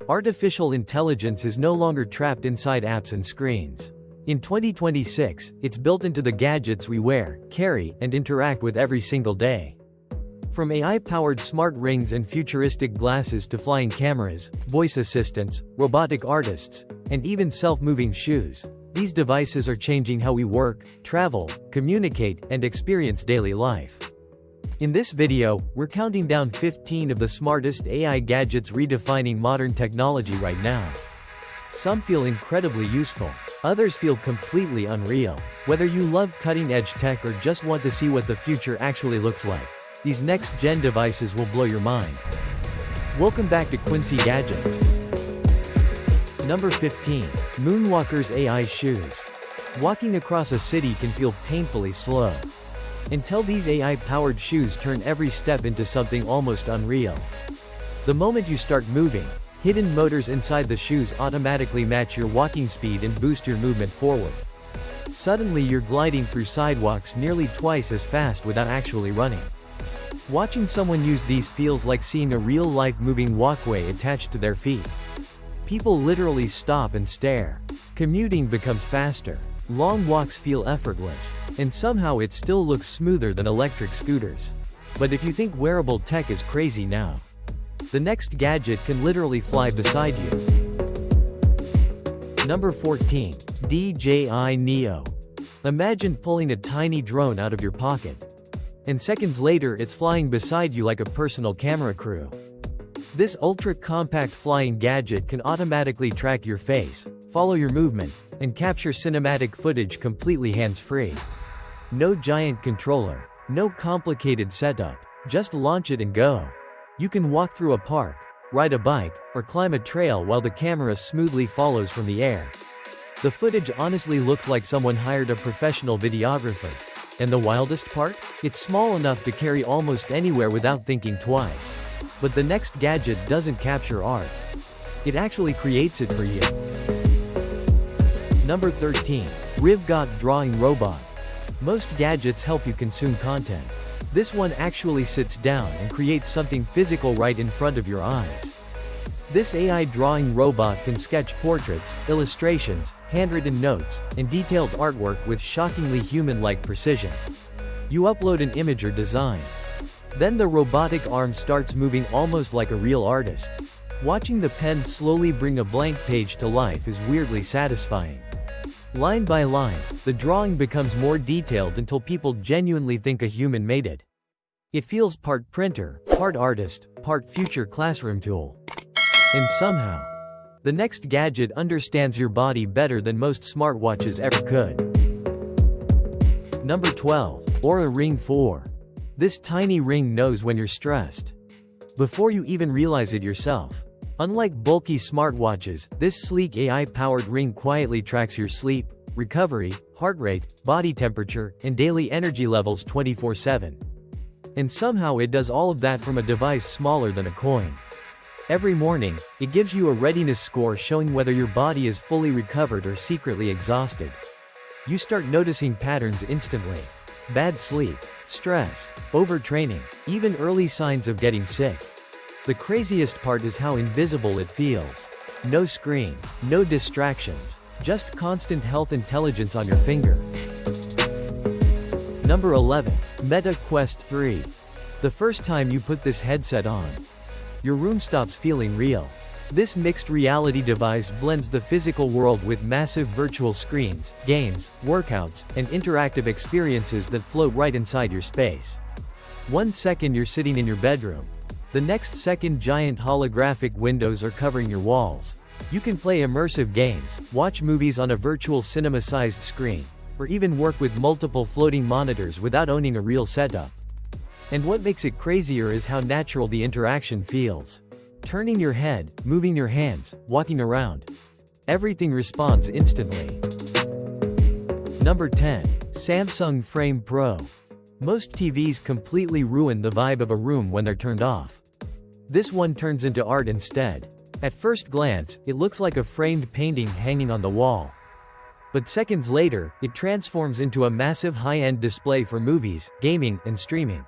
Artificial intelligence is no longer trapped inside apps and screens. In 2026, it's built into the gadgets we wear, carry, and interact with every single day. From AI-powered smart rings and futuristic glasses to flying cameras, voice assistants, robotic artists, and even self-moving shoes, these devices are changing how we work, travel, communicate, and experience daily life. In this video, we're counting down 15 of the smartest AI gadgets redefining modern technology right now. Some feel incredibly useful. Others feel completely unreal. Whether you love cutting-edge tech or just want to see what the future actually looks like, these next-gen devices will blow your mind. Welcome back to Quincy Gadgets. Number 15. Moonwalkers AI Shoes. Walking across a city can feel painfully slow. Until these AI-powered shoes turn every step into something almost unreal. The moment you start moving, hidden motors inside the shoes automatically match your walking speed and boost your movement forward. Suddenly you're gliding through sidewalks nearly twice as fast without actually running. Watching someone use these feels like seeing a real-life moving walkway attached to their feet. People literally stop and stare. Commuting becomes faster. Long walks feel effortless. And somehow it still looks smoother than electric scooters. But if you think wearable tech is crazy now, the next gadget can literally fly beside you. Number 14. DJI Neo. Imagine pulling a tiny drone out of your pocket. And seconds later it's flying beside you like a personal camera crew. This ultra-compact flying gadget can automatically track your face, follow your movement, and capture cinematic footage completely hands-free. No giant controller, no complicated setup, just launch it and go. You can walk through a park, ride a bike, or climb a trail while the camera smoothly follows from the air. The footage honestly looks like someone hired a professional videographer. And the wildest part? It's small enough to carry almost anywhere without thinking twice. But the next gadget doesn't capture art. It actually creates it for you. Number 13. RIVGOT Drawing Robot. Most gadgets help you consume content. This one actually sits down and creates something physical right in front of your eyes. This AI drawing robot can sketch portraits, illustrations, handwritten notes, and detailed artwork with shockingly human-like precision. You upload an image or design. Then the robotic arm starts moving almost like a real artist. Watching the pen slowly bring a blank page to life is weirdly satisfying. Line by line, the drawing becomes more detailed until people genuinely think a human made it. It feels part printer, part artist, part future classroom tool. And somehow, the next gadget understands your body better than most smartwatches ever could. Number 12. Oura Ring 4. This tiny ring knows when you're stressed before you even realize it yourself. Unlike bulky smartwatches, this sleek AI-powered ring quietly tracks your sleep, recovery, heart rate, body temperature, and daily energy levels 24/7. And somehow it does all of that from a device smaller than a coin. Every morning, it gives you a readiness score showing whether your body is fully recovered or secretly exhausted. You start noticing patterns instantly. Bad sleep, stress, overtraining, even early signs of getting sick. The craziest part is how invisible it feels. No screen, no distractions, just constant health intelligence on your finger. Number 11. Meta Quest 3. The first time you put this headset on, your room stops feeling real. This mixed reality device blends the physical world with massive virtual screens, games, workouts, and interactive experiences that float right inside your space. 1 second you're sitting in your bedroom. The next second giant holographic windows are covering your walls. You can play immersive games, watch movies on a virtual cinema-sized screen, or even work with multiple floating monitors without owning a real setup. And what makes it crazier is how natural the interaction feels. Turning your head, moving your hands, walking around. Everything responds instantly. Number 10. Samsung Frame Pro. Most TVs completely ruin the vibe of a room when they're turned off. This one turns into art instead. At first glance, it looks like a framed painting hanging on the wall. But seconds later, it transforms into a massive high-end display for movies, gaming, and streaming.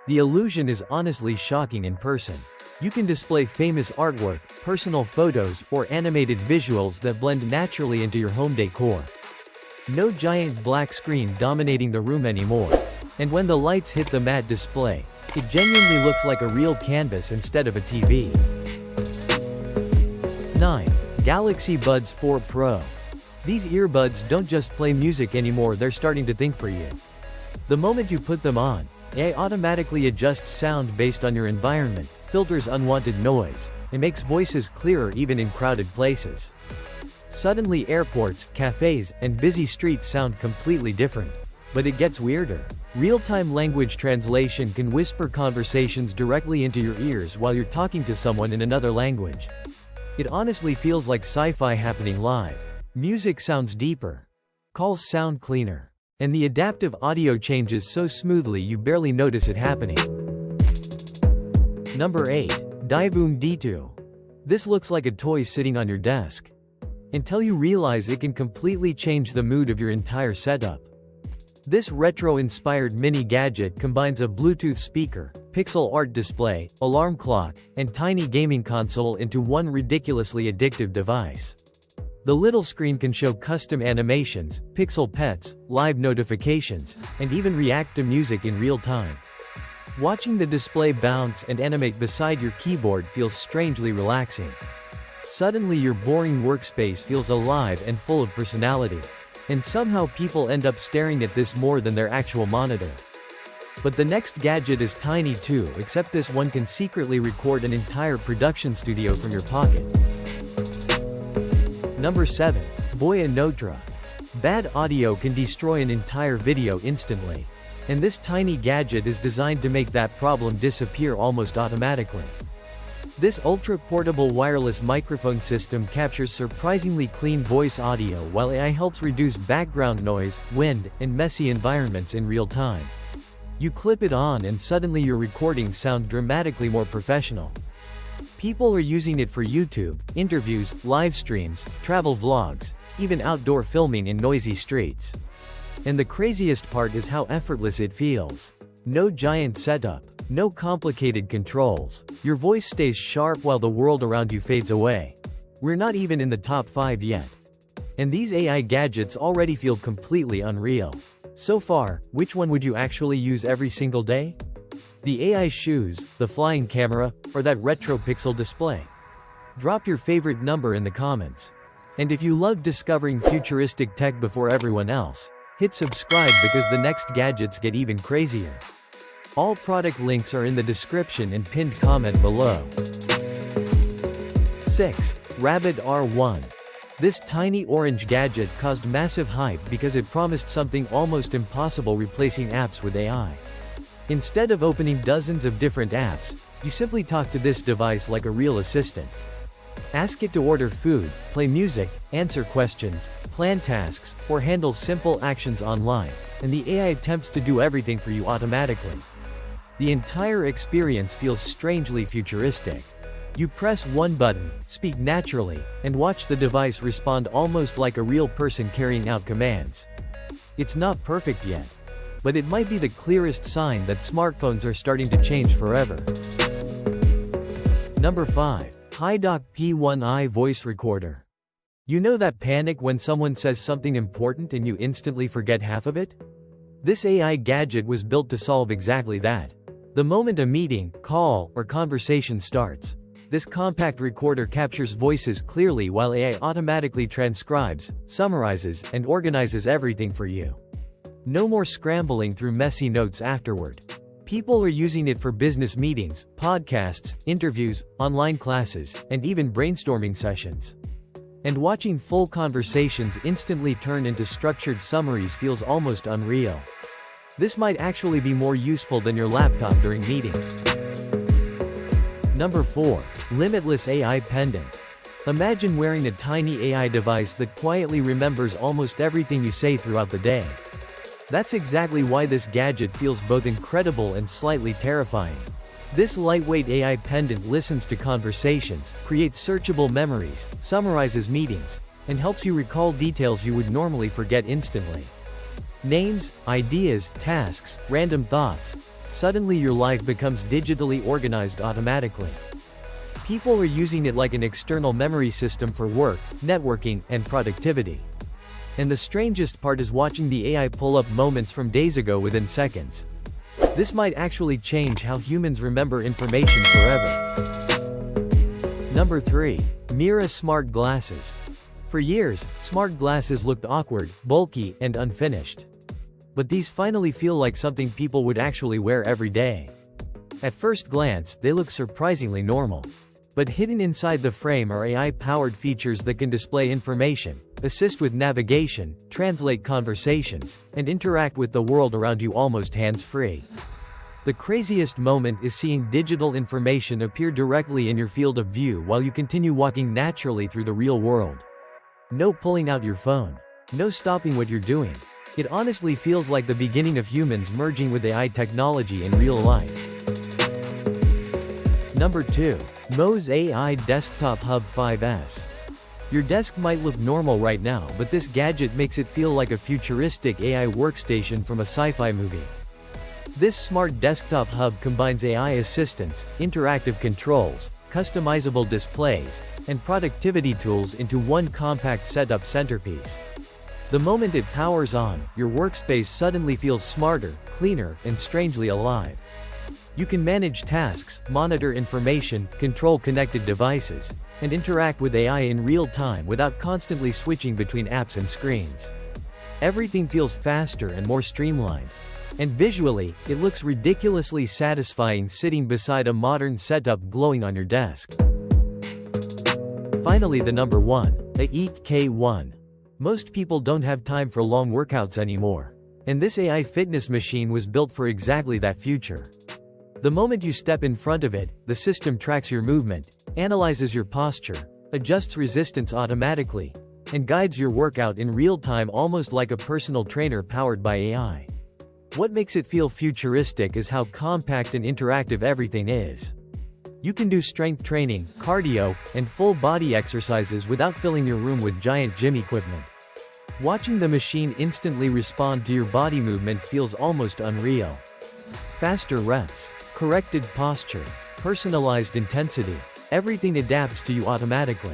The illusion is honestly shocking in person. You can display famous artwork, personal photos, or animated visuals that blend naturally into your home decor. No giant black screen dominating the room anymore. And when the lights hit the matte display, it genuinely looks like a real canvas instead of a TV. 9. Galaxy Buds 4 Pro. These earbuds don't just play music anymore, they're starting to think for you. The moment you put them on, AI automatically adjusts sound based on your environment, filters unwanted noise, and makes voices clearer even in crowded places. Suddenly airports, cafes, and busy streets sound completely different. But it gets weirder. Real-time language translation can whisper conversations directly into your ears while you're talking to someone in another language. It honestly feels like sci-fi happening live. Music sounds deeper. Calls sound cleaner. And the adaptive audio changes so smoothly you barely notice it happening. Number 8. Divoom Ditoo. This looks like a toy sitting on your desk. Until you realize it can completely change the mood of your entire setup. This retro-inspired mini gadget combines a Bluetooth speaker, pixel art display, alarm clock, and tiny gaming console into one ridiculously addictive device. The little screen can show custom animations, pixel pets, live notifications, and even react to music in real time. Watching the display bounce and animate beside your keyboard feels strangely relaxing. Suddenly your boring workspace feels alive and full of personality. And somehow people end up staring at this more than their actual monitor. But the next gadget is tiny too, except this one can secretly record an entire production studio from your pocket. Number 7. BOYA Notra. Bad audio can destroy an entire video instantly. And this tiny gadget is designed to make that problem disappear almost automatically. This ultra-portable wireless microphone system captures surprisingly clean voice audio while AI helps reduce background noise, wind, and messy environments in real time. You clip it on and suddenly your recordings sound dramatically more professional. People are using it for YouTube, interviews, live streams, travel vlogs, even outdoor filming in noisy streets. And the craziest part is how effortless it feels. No giant setup. No complicated controls. Your voice stays sharp while the world around you fades away. We're not even in the top 5 yet. And these AI gadgets already feel completely unreal. So far, which one would you actually use every single day? The AI shoes, the flying camera, or that retro pixel display? Drop your favorite number in the comments. And if you love discovering futuristic tech before everyone else, hit subscribe because the next gadgets get even crazier. All product links are in the description and pinned comment below. 6. Rabbit R1. This tiny orange gadget caused massive hype because it promised something almost impossible, replacing apps with AI. Instead of opening dozens of different apps, you simply talk to this device like a real assistant. Ask it to order food, play music, answer questions, plan tasks, or handle simple actions online, and the AI attempts to do everything for you automatically. The entire experience feels strangely futuristic. You press one button, speak naturally, and watch the device respond almost like a real person carrying out commands. It's not perfect yet, but it might be the clearest sign that smartphones are starting to change forever. Number 5. HiDock P1i Voice Recorder. You know that panic when someone says something important and you instantly forget half of it? This AI gadget was built to solve exactly that. The moment a meeting, call, or conversation starts, this compact recorder captures voices clearly while AI automatically transcribes, summarizes, and organizes everything for you. No more scrambling through messy notes afterward. People are using it for business meetings, podcasts, interviews, online classes, and even brainstorming sessions. And watching full conversations instantly turn into structured summaries feels almost unreal. This might actually be more useful than your laptop during meetings. Number 4. Limitless AI Pendant. Imagine wearing a tiny AI device that quietly remembers almost everything you say throughout the day. That's exactly why this gadget feels both incredible and slightly terrifying. This lightweight AI pendant listens to conversations, creates searchable memories, summarizes meetings, and helps you recall details you would normally forget instantly. Names, ideas, tasks, random thoughts. Suddenly your life becomes digitally organized automatically. People are using it like an external memory system for work, networking, and productivity. And the strangest part is watching the AI pull up moments from days ago within seconds. This might actually change how humans remember information forever. Number 3. Mira Smart Glasses. For years, smart glasses looked awkward, bulky, and unfinished. But these finally feel like something people would actually wear every day. At first glance, they look surprisingly normal. But hidden inside the frame are AI-powered features that can display information, assist with navigation, translate conversations, and interact with the world around you almost hands-free. The craziest moment is seeing digital information appear directly in your field of view while you continue walking naturally through the real world. No pulling out your phone. No stopping what you're doing. It honestly feels like the beginning of humans merging with AI technology in real life. Number 2. Mose AI Desktop Hub 5S. Your desk might look normal right now, but this gadget makes it feel like a futuristic AI workstation from a sci-fi movie. This smart desktop hub combines AI assistance, interactive controls, customizable displays, and productivity tools into one compact setup centerpiece. The moment it powers on, your workspace suddenly feels smarter, cleaner, and strangely alive. You can manage tasks, monitor information, control connected devices, and interact with AI in real time without constantly switching between apps and screens. Everything feels faster and more streamlined. And visually, it looks ridiculously satisfying sitting beside a modern setup glowing on your desk. Finally, the number 1. AEKE 1. Most people don't have time for long workouts anymore. And this AI fitness machine was built for exactly that future. The moment you step in front of it, the system tracks your movement, analyzes your posture, adjusts resistance automatically, and guides your workout in real time almost like a personal trainer powered by AI. What makes it feel futuristic is how compact and interactive everything is. You can do strength training, cardio, and full body exercises without filling your room with giant gym equipment. Watching the machine instantly respond to your body movement feels almost unreal. Faster reps, corrected posture, personalized intensity, everything adapts to you automatically.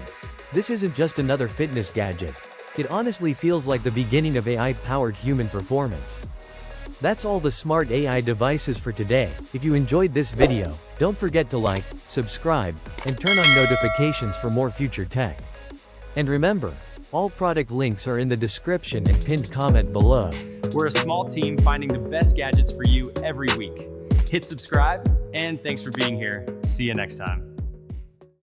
This isn't just another fitness gadget. It honestly feels like the beginning of AI-powered human performance. That's all the smart AI devices for today. If you enjoyed this video, don't forget to like, subscribe, and turn on notifications for more future tech. And remember, all product links are in the description and pinned comment below. We're a small team finding the best gadgets for you every week. Hit subscribe, and thanks for being here. See you next time.